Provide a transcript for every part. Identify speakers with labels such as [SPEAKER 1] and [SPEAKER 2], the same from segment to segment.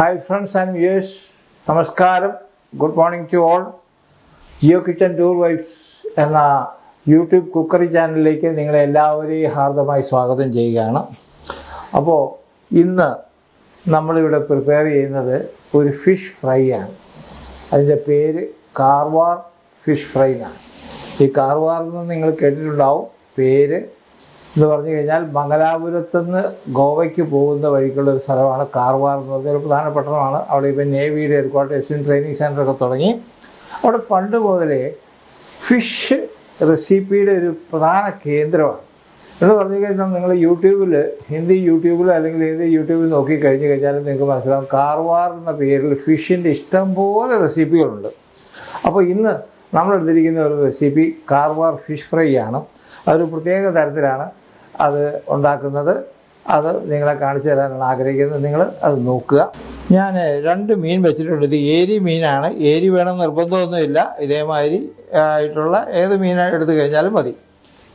[SPEAKER 1] Hi friends and viewers, Namaskaram, good morning to all. Jio kitchen tour vibes എന്ന YouTube cookery ചാനലിലേക്ക് നിങ്ങളെ എല്ലാവരെയും ഹാർദമായി സ്വാഗതം ചെയ്യുകയാണ്. അപ്പോൾ ഇന്ന് നമ്മളിവിടെ പ്രിപ്പയർ ചെയ്യുന്നത് ഒരു ഫിഷ് ഫ്രൈ ആണ്. അതിൻ്റെ പേര് കാർവാർ ഫിഷ് ഫ്രൈ എന്നാണ്. ഈ കാർവാർ എന്ന് നിങ്ങൾ കേട്ടിട്ടുണ്ടാവും. പേര് എന്ന് പറഞ്ഞു കഴിഞ്ഞാൽ മംഗലാപുരത്തുനിന്ന് ഗോവയ്ക്ക് പോകുന്ന വഴിക്കുള്ള ഒരു സ്ഥലമാണ് കാർവാർ എന്ന് പറഞ്ഞാൽ ഒരു പ്രധാനപ്പെട്ടതാണ്. അവിടെ ഇപ്പം നേവിയുടെ ഹെഡ്ക്വാർട്ടേഴ്സും ട്രെയിനിങ് സെൻ്ററൊക്കെ തുടങ്ങി. അവിടെ പണ്ട് മുതലേ ഫിഷ് റെസിപ്പിയുടെ ഒരു പ്രധാന കേന്ദ്രമാണ്. എന്ന് പറഞ്ഞു കഴിഞ്ഞാൽ നിങ്ങൾ യൂട്യൂബിൽ ഹിന്ദി യൂട്യൂബിൽ അല്ലെങ്കിൽ ഏത് യൂട്യൂബിൽ നോക്കിക്കഴിഞ്ഞ് കഴിഞ്ഞാലും നിങ്ങൾക്ക് മനസ്സിലാവും കാർവാർ എന്ന പേരിൽ ഫിഷിൻ്റെ ഇഷ്ടംപോലെ റെസിപ്പികളുണ്ട്. അപ്പോൾ ഇന്ന് നമ്മളെടുത്തിരിക്കുന്ന ഒരു റെസിപ്പി കാർവാർ ഫിഷ് ഫ്രൈ ആണ്. അതൊരു പ്രത്യേക തരത്തിലാണ് അത് ഉണ്ടാക്കുന്നത്. അത് നിങ്ങളെ കാണിച്ചു തരാനാണ് ആഗ്രഹിക്കുന്നത്. നിങ്ങൾ അത് നോക്കുക. ഞാൻ 2 മീൻ വെച്ചിട്ടുണ്ട്. ഇത് ഏരി മീനാണ്. ഏരി വേണം നിർബന്ധമൊന്നുമില്ല. ഇതേമാതിരി ആയിട്ടുള്ള ഏത് മീൻ എടുത്തു കഴിഞ്ഞാലും മതി.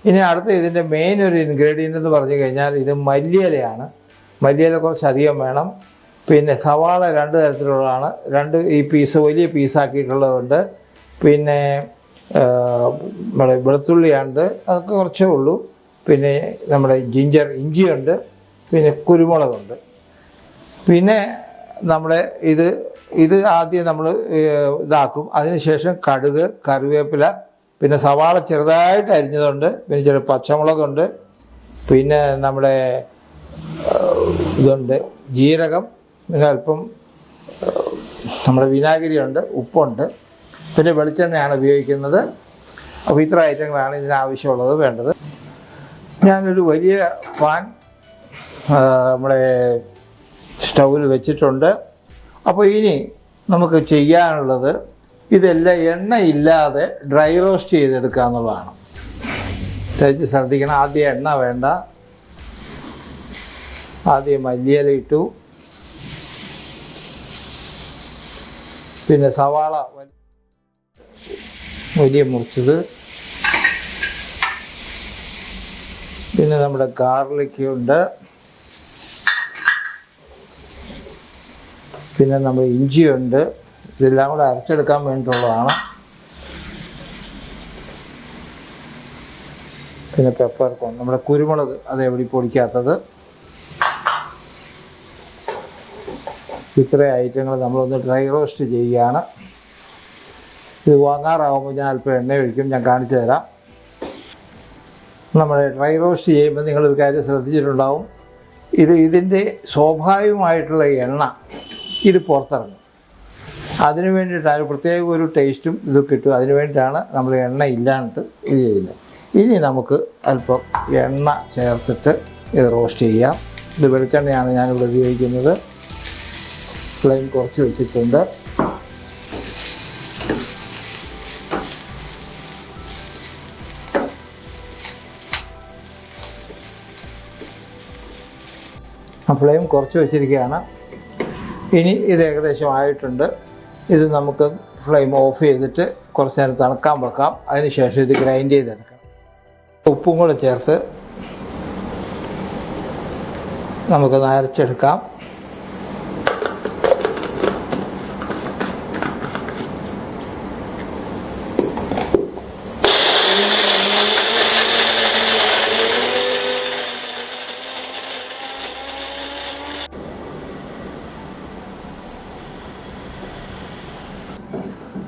[SPEAKER 1] ഇനി അടുത്ത് ഇതിൻ്റെ മെയിൻ ഒരു ഇൻഗ്രീഡിയൻ്റ് എന്ന് പറഞ്ഞു കഴിഞ്ഞാൽ ഇത് മല്ലിയിലയാണ്. മല്ലിയില കുറച്ചധികം വേണം. പിന്നെ സവാള 2 തരത്തിലുള്ളതാണ്. 2 ഈ പീസ് വലിയ പീസാക്കിയിട്ടുള്ളതുണ്ട്. പിന്നെ നമ്മുടെ വെളുത്തുള്ളിയുണ്ട്, അതൊക്കെ കുറച്ചേ ഉള്ളൂ. പിന്നെ നമ്മുടെ ഇഞ്ചിയുണ്ട്, പിന്നെ കുരുമുളകുണ്ട്. പിന്നെ നമ്മുടെ ഇത് ആദ്യം നമ്മൾ ഇതാക്കും. അതിനുശേഷം കടുക്, കറിവേപ്പില, പിന്നെ സവാള ചെറുതായിട്ട് അരിഞ്ഞതുണ്ട്, പിന്നെ ചില പച്ചമുളകുണ്ട്, പിന്നെ നമ്മുടെ ഇതുണ്ട് ജീരകം, പിന്നെ അല്പം നമ്മുടെ വിനാഗിരിയുണ്ട്, ഉപ്പുണ്ട്, പിന്നെ വെളിച്ചെണ്ണയാണ് ഉപയോഗിക്കുന്നത്. അപ്പോൾ ഇത്ര ഐറ്റങ്ങളാണ് ഇതിനാവശ്യമുള്ളത് വേണ്ടത്. ഞാനൊരു വലിയ പാൻ നമ്മുടെ സ്റ്റൗവിൽ വെച്ചിട്ടുണ്ട്. അപ്പോൾ ഇനി നമുക്ക് ചെയ്യാനുള്ളത് ഇതെല്ലാം എണ്ണയില്ലാതെ ഡ്രൈ റോസ്റ്റ് ചെയ്തെടുക്കുക എന്നുള്ളതാണ്. തിരിച്ച് ശ്രദ്ധിക്കണം. ആദ്യം എണ്ണ വേണ്ട. ആദ്യം മല്ലിയില ഇട്ടു, പിന്നെ സവാള വലിയ മുറിച്ചത്, പിന്നെ നമ്മുടെ ഗാർലിക് ഉണ്ട്, പിന്നെ നമ്മുടെ ഇഞ്ചിയുണ്ട്. ഇതെല്ലാം കൂടെ അരച്ചെടുക്കാൻ വേണ്ടിയിട്ടുള്ളതാണ്. പിന്നെ പെപ്പർ, നമ്മുടെ കുരുമുളക്, അതെവിടെ പൊടിക്കാത്തത്. ഇത്രയും ഐറ്റങ്ങൾ നമ്മളൊന്ന് ഡ്രൈ റോസ്റ്റ് ചെയ്യുകയാണ്. ഇത് വാങ്ങാറാകുമ്പോൾ ഞാൻ അല്പം എണ്ണ ഒഴിക്കും. ഞാൻ കാണിച്ചു തരാം. നമ്മൾ ഡ്രൈ റോസ്റ്റ് ചെയ്യുമ്പോൾ നിങ്ങളൊരു കാര്യം ശ്രദ്ധിച്ചിട്ടുണ്ടാവും. ഇതിൻ്റെ സ്വാഭാവികമായിട്ടുള്ള എണ്ണ ഇത് പുറത്തിറങ്ങും. അതിനു വേണ്ടിയിട്ടാണ് പ്രത്യേക ഒരു ടേസ്റ്റും ഇത് കിട്ടും. അതിനു വേണ്ടിയിട്ടാണ് നമ്മൾ എണ്ണ ഇല്ലാണ്ട് ഇത് ചെയ്യുന്നത്. ഇനി നമുക്ക് അല്പം എണ്ണ ചേർത്തിട്ട് ഇത് റോസ്റ്റ് ചെയ്യാം. ഇത് വെളിച്ചെണ്ണയാണ് ഞാനിവിടെ ഉപയോഗിക്കുന്നത്. ഫ്ലെയിം കുറച്ച് വെച്ചിട്ടുണ്ട്. ഫ്ലെയിം കുറച്ച് വെച്ചിരിക്കുകയാണ്. ഇനി ഇത് ഏകദേശം ആയിട്ടുണ്ട്. ഇത് നമുക്ക് ഫ്ലെയിം ഓഫ് ചെയ്തിട്ട് കുറച്ച് നേരം തണുക്കാൻ വെക്കാം. അതിനുശേഷം ഇത് ഗ്രൈൻഡ് ചെയ്തെടുക്കാം. ഉപ്പും കൂടെ ചേർത്ത് നമുക്കൊന്ന് അരച്ചെടുക്കാം.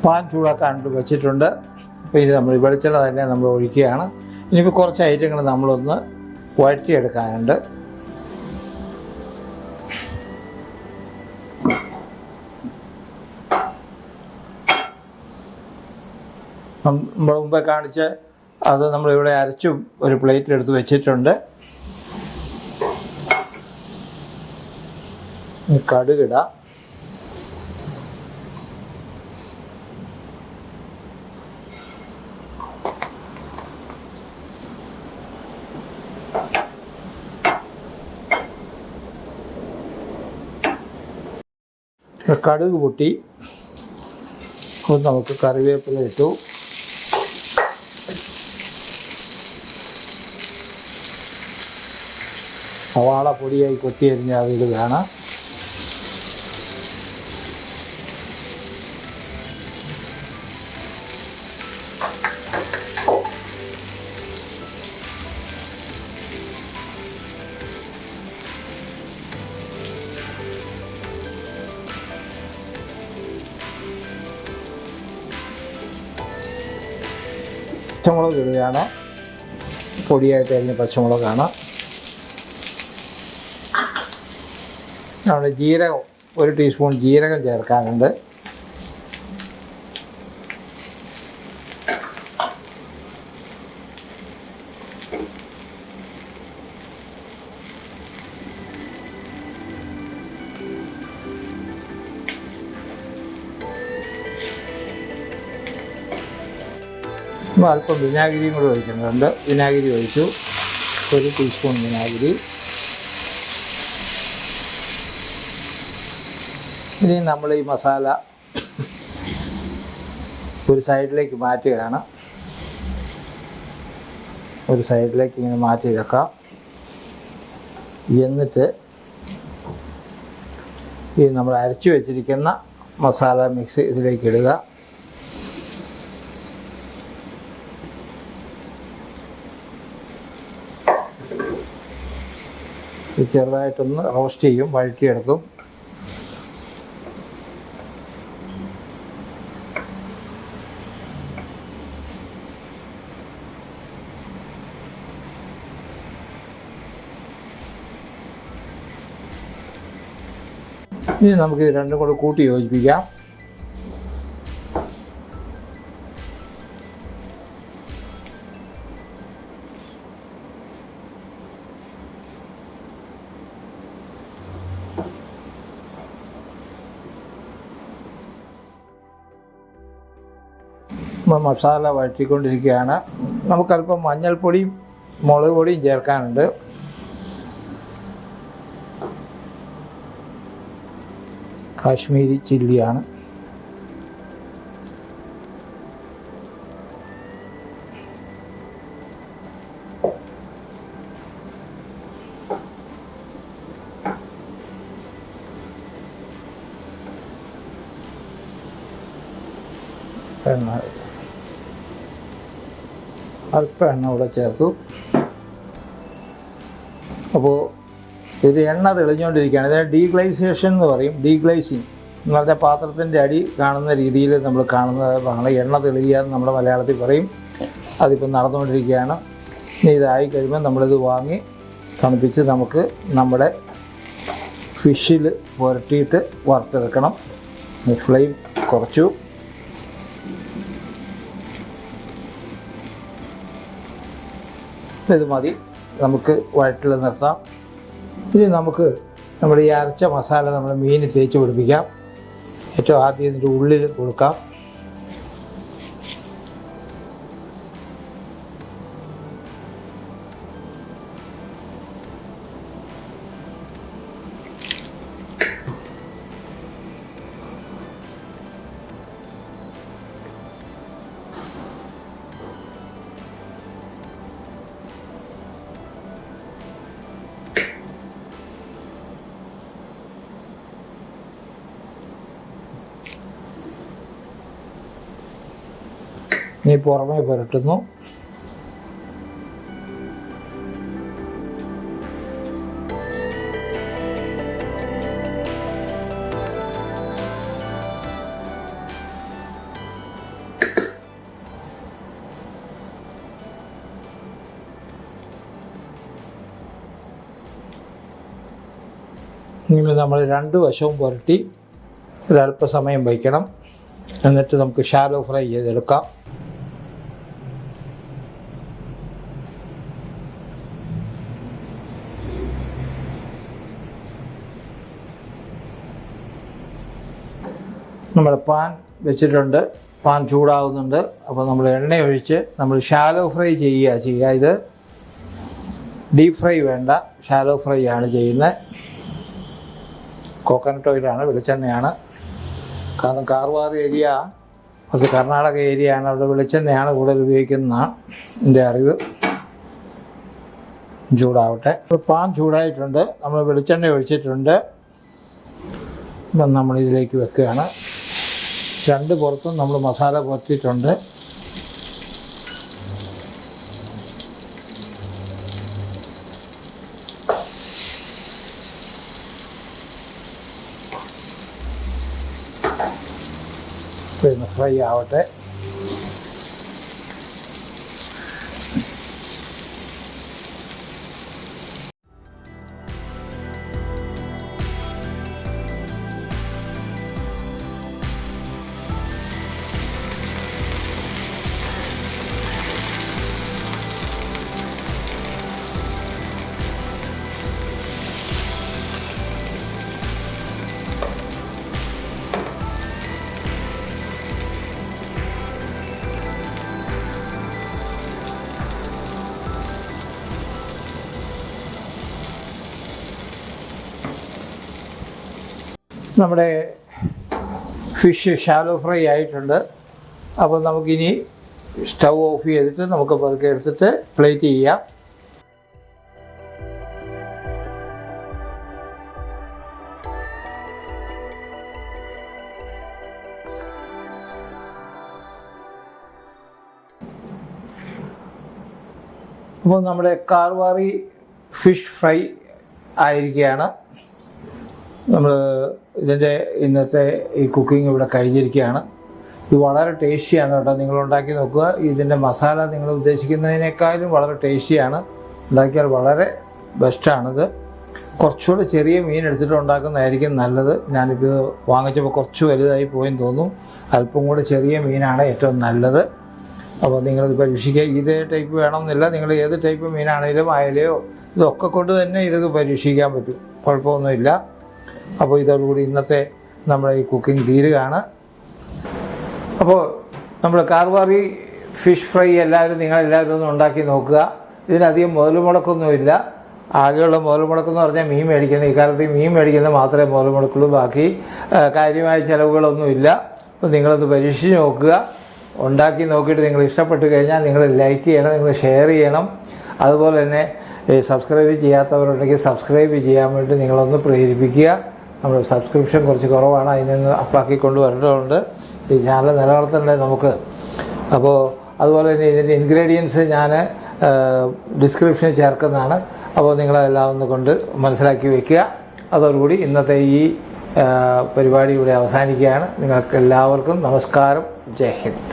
[SPEAKER 1] പാൻ ചൂടാക്കാനായിട്ട് വെച്ചിട്ടുണ്ട്. അപ്പോൾ ഇനി നമ്മൾ വെളിച്ചെണ്ണ തന്നെ നമ്മൾ ഒഴിക്കുകയാണ്. ഇനിയിപ്പോൾ കുറച്ച് ഐറ്റങ്ങൾ നമ്മളൊന്ന് വഴറ്റിയെടുക്കാനുണ്ട്. നമ്മൾ മുമ്പേ കാണിച്ച് അത് നമ്മളിവിടെ അരച്ചും ഒരു പ്ലേറ്റിലെടുത്ത് വെച്ചിട്ടുണ്ട്. കടുകിടാം. കടുക് പൊട്ടി. നമുക്ക് കറിവേപ്പില ഇട്ടു. സവാള പൊടിയായി കൊത്തിയരിഞ്ഞ് അതിൽ വേണം. പച്ചമുളക് ഇടുകയാണ്. പൊടിയായിട്ട് അരിഞ്ഞ പച്ചമുളകാണ്. നമ്മുടെ ജീരകം 1 ടീസ്പൂൺ ജീരകം ചേർക്കാനുണ്ട്. അല്പം വിനാഗിരിയും കൂടെ ഒഴിക്കുന്നുണ്ട്. വിനാഗിരി ഒഴിച്ചു. 1 ടീസ്പൂൺ വിനാഗിരി. ഇനി നമ്മൾ ഈ മസാല ഒരു സൈഡിലേക്ക് മാറ്റുകയാണ്. ഒരു സൈഡിലേക്ക് ഇങ്ങനെ മാറ്റി വെക്കാം. എന്നിട്ട് ഈ നമ്മൾ അരച്ചു വെച്ചിരിക്കുന്ന മസാല മിക്സ് ഇതിലേക്ക് ഇടുക. ചെറുതായിട്ടൊന്ന് റോസ്റ്റ് ചെയ്യും, വഴറ്റിയെടുക്കും. ഇനി നമുക്ക് ഇത് രണ്ടും കൂടെ കൂട്ടി യോജിപ്പിക്കാം. മസാല വഴറ്റിക്കൊണ്ടിരിക്കുകയാണ്. നമുക്കല്പം മഞ്ഞൾപ്പൊടിയും മുളക് പൊടിയും ചേർക്കാനുണ്ട്. കാശ്മീരി ചില്ലിയാണ്. അല്പം എണ്ണ കൂടെ ചേർത്തു. അപ്പോൾ ഇത് എണ്ണ തെളിഞ്ഞുകൊണ്ടിരിക്കുകയാണ്. ഇതിന് ഡീഗ്ലൈസേഷൻ എന്ന് പറയും. ഡീഗ്ലൈസിങ് എന്ന് പറഞ്ഞാൽ പാത്രത്തിൻ്റെ അടി കാണുന്ന രീതിയിൽ നമ്മൾ കാണുന്നതാണ് എണ്ണ തെളിയുക എന്ന് നമ്മുടെ മലയാളത്തിൽ പറയും. അതിപ്പോൾ നടന്നുകൊണ്ടിരിക്കുകയാണ്. ഇനി ഇതായി കഴിയുമ്പോൾ നമ്മളിത് വാങ്ങി തണുപ്പിച്ച് നമുക്ക് നമ്മുടെ ഫിഷിൽ പുരട്ടിയിട്ട് വറുത്തെടുക്കണം. ഫ്ലെയിം കുറച്ചു. ഇത് മതി, നമുക്ക് വഴറ്റിൽ നിർത്താം. ഇനി നമുക്ക് നമ്മുടെ ഈ അരച്ച മസാല നമ്മൾ മീനിൽ തേച്ച് പിടിപ്പിക്കാം. ഏറ്റവും ആദ്യം ഇതിൻ്റെ ഉള്ളിൽ കൊടുക്കാം. ഇനി പുറമേ പുരട്ടുന്നു. ഇങ്ങനെ നമ്മൾ 2 വശവും പുരട്ടി ഒരല്പസമയം വയ്ക്കണം. എന്നിട്ട് നമുക്ക് ഷാലോ ഫ്രൈ ചെയ്തെടുക്കാം. നമ്മൾ പാൻ വെച്ചിട്ടുണ്ട്. പാൻ ചൂടാവുന്നുണ്ട്. അപ്പോൾ നമ്മൾ എണ്ണ ഒഴിച്ച് നമ്മൾ ഷാലോ ഫ്രൈ ചെയ്യുക. ഇത് ഡീപ്പ് ഫ്രൈ വേണ്ട, ഷാലോ ഫ്രൈ ആണ് ചെയ്യുന്നത്. കോക്കനട്ട് ഓയിലാണ്, വെളിച്ചെണ്ണയാണ്. കാരണം കാർവാർ ഏരിയ അത് കർണാടക ഏരിയ ആണ്. അവിടെ വെളിച്ചെണ്ണയാണ് കൂടുതൽ ഉപയോഗിക്കുന്നതാണ് എൻ്റെ അറിവ്. ചൂടാവട്ടെ. പാൻ ചൂടായിട്ടുണ്ട്. നമ്മൾ വെളിച്ചെണ്ണ ഒഴിച്ചിട്ടുണ്ട്. ഇപ്പം നമ്മളിതിലേക്ക് വെക്കുകയാണ്. 2 പുറത്തും നമ്മൾ മസാല പുരട്ടിയിട്ടുണ്ട്. പിന്നെ ഫ്രൈ ആവട്ടെ. നമ്മുടെ ഫിഷ് ഷാലോ ഫ്രൈ ആയിട്ടുണ്ട്. അപ്പോൾ നമുക്കിനി സ്റ്റൗ ഓഫ് ചെയ്തിട്ട് നമുക്ക് പതുക്കെ എടുത്തിട്ട് പ്ലേറ്റ് ചെയ്യാം. അപ്പോൾ നമ്മുടെ കാർവാറി ഫിഷ് ഫ്രൈ ആയിരിക്കുകയാണ്. നമ്മൾ ഇതിൻ്റെ ഇന്നത്തെ ഈ കുക്കിംഗ് ഇവിടെ കഴിഞ്ഞിരിക്കുകയാണ്. ഇത് വളരെ ടേസ്റ്റിയാണ് കേട്ടോ. നിങ്ങൾ ഉണ്ടാക്കി നോക്കുക. ഇതിൻ്റെ മസാല നിങ്ങൾ ഉദ്ദേശിക്കുന്നതിനേക്കാളും വളരെ ടേസ്റ്റിയാണ്. ഉണ്ടാക്കിയാൽ വളരെ ബെസ്റ്റാണിത്. കുറച്ചുകൂടെ ചെറിയ മീൻ എടുത്തിട്ട് ഉണ്ടാക്കുന്നതായിരിക്കും നല്ലത്. ഞാനിപ്പോൾ വാങ്ങിച്ചപ്പോൾ കുറച്ച് വലുതായി പോയെന്ന് തോന്നും. അല്പം കൂടെ ചെറിയ മീനാണ് ഏറ്റവും നല്ലത്. അപ്പോൾ നിങ്ങളിത് പരീക്ഷിക്കുക. ഇതേ ടൈപ്പ് വേണമെന്നില്ല. നിങ്ങൾ ഏത് ടൈപ്പ് മീനാണെങ്കിലും അയലയോ ഇതൊക്കെ കൊണ്ട് തന്നെ ഇത് പരീക്ഷിക്കാൻ പറ്റും. കുഴപ്പമൊന്നുമില്ല. അപ്പോൾ ഇതോടുകൂടി ഇന്നത്തെ നമ്മുടെ ഈ കുക്കിംഗ് തീരുകയാണ്. അപ്പോൾ നമ്മൾ കാർവാറി ഫിഷ് ഫ്രൈ നിങ്ങളെല്ലാവരും ഒന്ന് ഉണ്ടാക്കി നോക്കുക. ഇതിനധികം മുതൽ മുടക്കൊന്നുമില്ല. ആകെയുള്ള മുതൽ മുടക്കെന്ന് പറഞ്ഞാൽ മീൻ മേടിക്കുന്നത്. ഇക്കാലത്ത് മീൻ മേടിക്കുന്നത് മാത്രമേ മുതൽ മുടക്കുള്ളൂ. ബാക്കി കാര്യമായ ചിലവുകളൊന്നുമില്ല. അപ്പോൾ നിങ്ങളത് പരീക്ഷിച്ച് നോക്കുക. ഉണ്ടാക്കി നോക്കിയിട്ട് നിങ്ങൾ ഇഷ്ടപ്പെട്ട് കഴിഞ്ഞാൽ നിങ്ങൾ ലൈക്ക് ചെയ്യണം, നിങ്ങൾ ഷെയർ ചെയ്യണം. അതുപോലെ തന്നെ സബ്സ്ക്രൈബ് ചെയ്യാത്തവരുണ്ടെങ്കിൽ സബ്സ്ക്രൈബ് ചെയ്യാൻ വേണ്ടി നിങ്ങളൊന്ന് പ്രേരിപ്പിക്കുക. നമ്മുടെ സബ്സ്ക്രിപ്ഷൻ കുറച്ച് കുറവാണ്. അതിനൊന്ന് അപ്പാക്കിക്കൊണ്ട് വരേണ്ടതുണ്ട്. ഈ ചാനൽ നിലനിർത്തേണ്ടത് നമുക്ക്. അപ്പോൾ അതുപോലെ തന്നെ ഇതിൻ്റെ ഇൻഗ്രീഡിയൻസ് ഞാൻ ഡിസ്ക്രിപ്ഷനിൽ ചേർക്കുന്നതാണ്. അപ്പോൾ നിങ്ങളതെല്ലാം ഒന്ന് കൊണ്ട് മനസ്സിലാക്കി വയ്ക്കുക. അതോടുകൂടി ഇന്നത്തെ ഈ പരിപാടി ഇവിടെ അവസാനിക്കുകയാണ്. നിങ്ങൾക്ക് എല്ലാവർക്കും നമസ്കാരം. ജയ് ഹിന്ദ്.